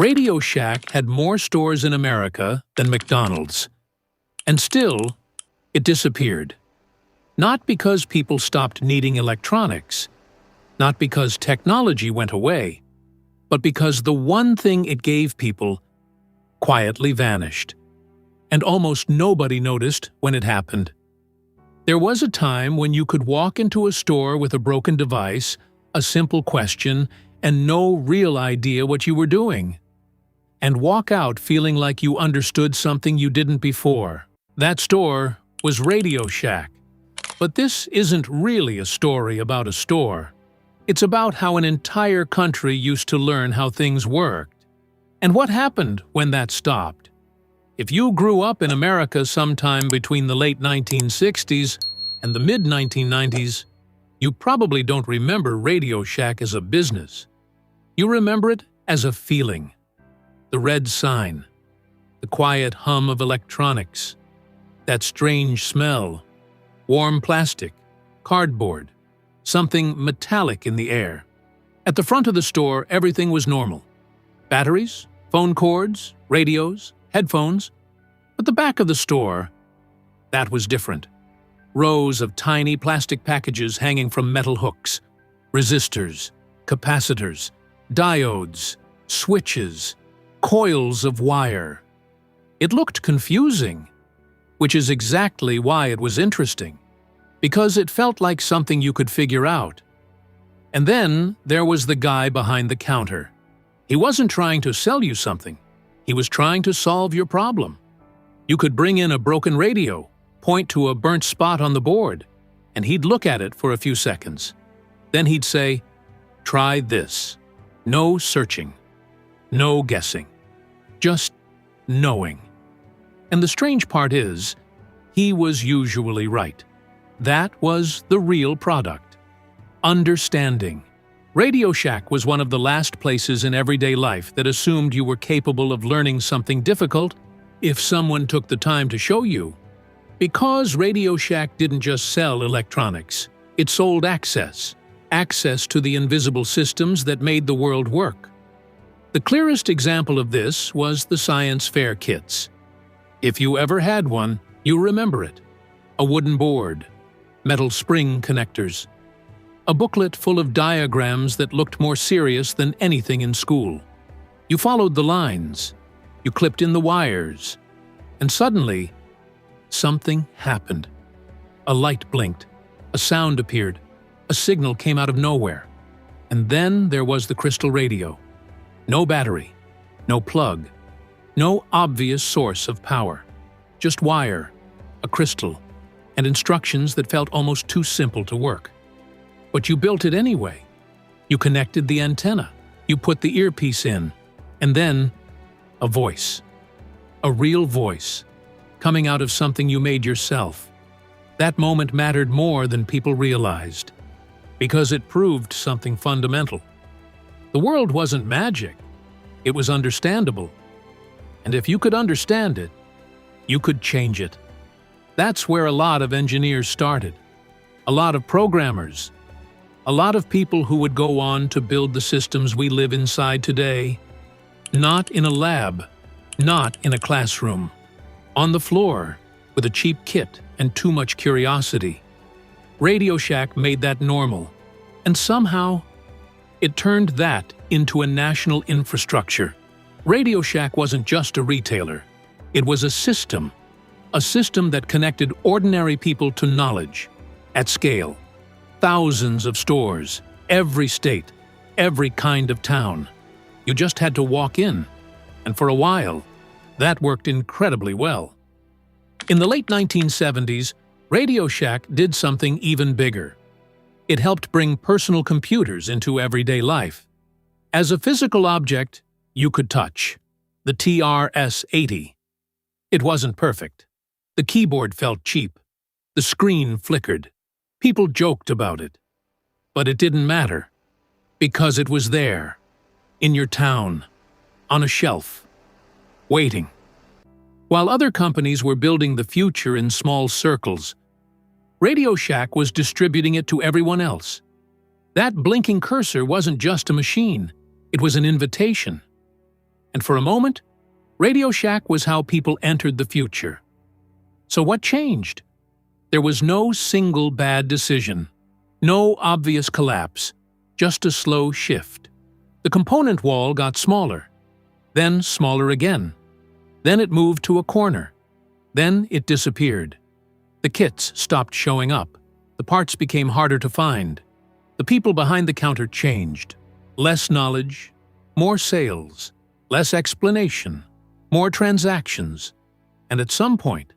Radio Shack had more stores in America than McDonald's. And still, it disappeared. Not because people stopped needing electronics, not because technology went away, but because the one thing it gave people quietly vanished. And almost nobody noticed when it happened. There was a time when you could walk into a store with a broken device, a simple question, and no real idea what you were doing, and walk out feeling like you understood something you didn't before. That store was Radio Shack. But this isn't really a story about a store. It's about how an entire country used to learn how things worked. And what happened when that stopped? If you grew up in America sometime between the late 1960s and the mid-1990s, you probably don't remember Radio Shack as a business. You remember it as a feeling. The red sign, the quiet hum of electronics, that strange smell, warm plastic, cardboard, something metallic in the air. At the front of the store, everything was normal. Batteries, phone cords, radios, headphones. But the back of the store, that was different. Rows of tiny plastic packages hanging from metal hooks, resistors, capacitors, diodes, switches, coils of wire. It looked confusing, which is exactly why it was interesting, because it felt like something you could figure out. And then there was the guy behind the counter. He wasn't trying to sell you something. He was trying to solve your problem. You could bring in a broken radio, point to a burnt spot on the board, and he'd look at it for a few seconds. Then he'd say, "Try this." No searching, no guessing, just knowing. And the strange part is, he was usually right. That was the real product. Understanding. Radio Shack was one of the last places in everyday life that assumed you were capable of learning something difficult if someone took the time to show you. Because Radio Shack didn't just sell electronics, it sold access to the invisible systems that made the world work. The clearest example of this was the science fair kits. If you ever had one, you remember it. A wooden board, metal spring connectors, a booklet full of diagrams that looked more serious than anything in school. You followed the lines, you clipped in the wires, and suddenly, something happened. A light blinked, a sound appeared, a signal came out of nowhere. And then there was the crystal radio. No battery, no plug, no obvious source of power. Just wire, a crystal, and instructions that felt almost too simple to work. But you built it anyway. You connected the antenna, you put the earpiece in, and then a voice. A real voice, coming out of something you made yourself. That moment mattered more than people realized, because it proved something fundamental. The world wasn't magic, it was understandable. And if you could understand it, you could change it. That's where a lot of engineers started. A lot of programmers. A lot of people who would go on to build the systems we live inside today. Not in a lab, not in a classroom. On the floor, with a cheap kit and too much curiosity. Radio Shack made that normal. And somehow, it turned that into a national infrastructure. Radio Shack wasn't just a retailer. It was a system that connected ordinary people to knowledge, at scale. Thousands of stores, every state, every kind of town. You just had to walk in, and for a while, that worked incredibly well. In the late 1970s, Radio Shack did something even bigger. It helped bring personal computers into everyday life. As a physical object, you could touch. The TRS-80. It wasn't perfect. The keyboard felt cheap. The screen flickered. People joked about it. But it didn't matter. Because it was there. In your town. On a shelf. Waiting. While other companies were building the future in small circles, Radio Shack was distributing it to everyone else. That blinking cursor wasn't just a machine. It was an invitation. And for a moment, RadioShack was how people entered the future. So what changed? There was no single bad decision, no obvious collapse, just a slow shift. The component wall got smaller, then smaller again. Then it moved to a corner. Then it disappeared. The kits stopped showing up. The parts became harder to find. The people behind the counter changed. Less knowledge, more sales, less explanation, more transactions. And at some point,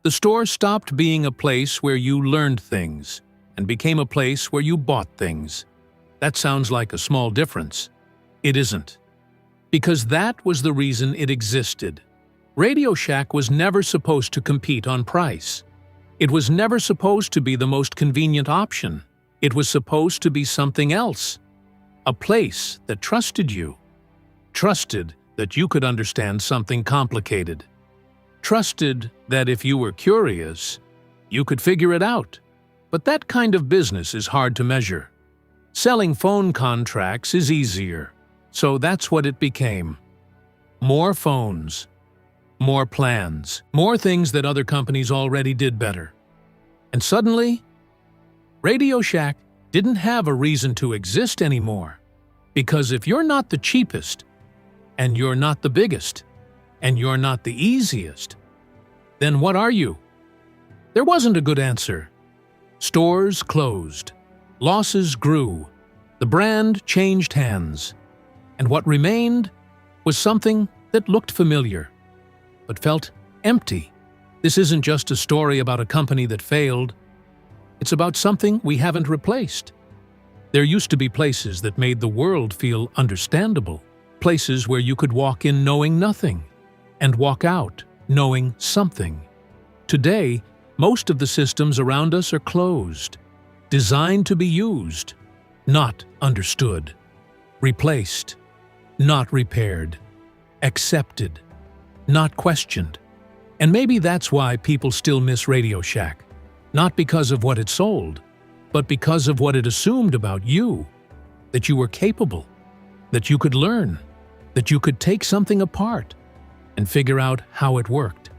the store stopped being a place where you learned things and became a place where you bought things. That sounds like a small difference. It isn't. Because that was the reason it existed. RadioShack was never supposed to compete on price. It was never supposed to be the most convenient option. It was supposed to be something else. A place that trusted you. Trusted that you could understand something complicated. Trusted that if you were curious, you could figure it out. But that kind of business is hard to measure. Selling phone contracts is easier. So that's what it became. More phones. More plans. More things that other companies already did better. And suddenly, RadioShack didn't have a reason to exist anymore. Because if you're not the cheapest, and you're not the biggest, and you're not the easiest, then what are you? There wasn't a good answer. Stores closed. Losses grew. The brand changed hands. And what remained was something that looked familiar, but felt empty. This isn't just a story about a company that failed. It's about something we haven't replaced. There used to be places that made the world feel understandable, places where you could walk in knowing nothing, and walk out knowing something. Today, most of the systems around us are closed, designed to be used, not understood, replaced, not repaired, accepted, not questioned. And maybe that's why people still miss RadioShack, not because of what it sold, but because of what it assumed about you, that you were capable, that you could learn, that you could take something apart and figure out how it worked.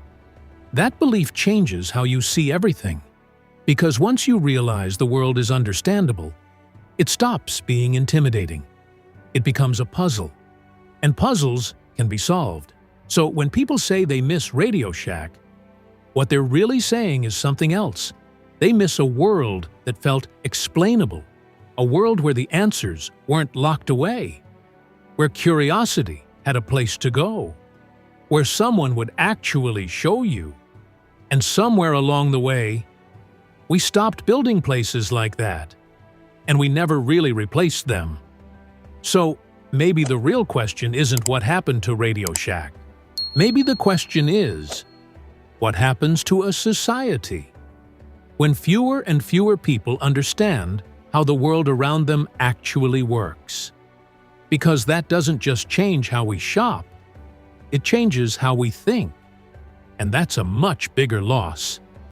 That belief changes how you see everything, because once you realize the world is understandable, it stops being intimidating. It becomes a puzzle, and puzzles can be solved. So when people say they miss RadioShack, what they're really saying is something else. They miss a world that felt explainable, a world where the answers weren't locked away, where curiosity had a place to go, where someone would actually show you. And somewhere along the way, we stopped building places like that, and we never really replaced them. So maybe the real question isn't what happened to RadioShack. Maybe the question is, what happens to a society when fewer and fewer people understand how the world around them actually works? Because that doesn't just change how we shop, it changes how we think. And that's a much bigger loss.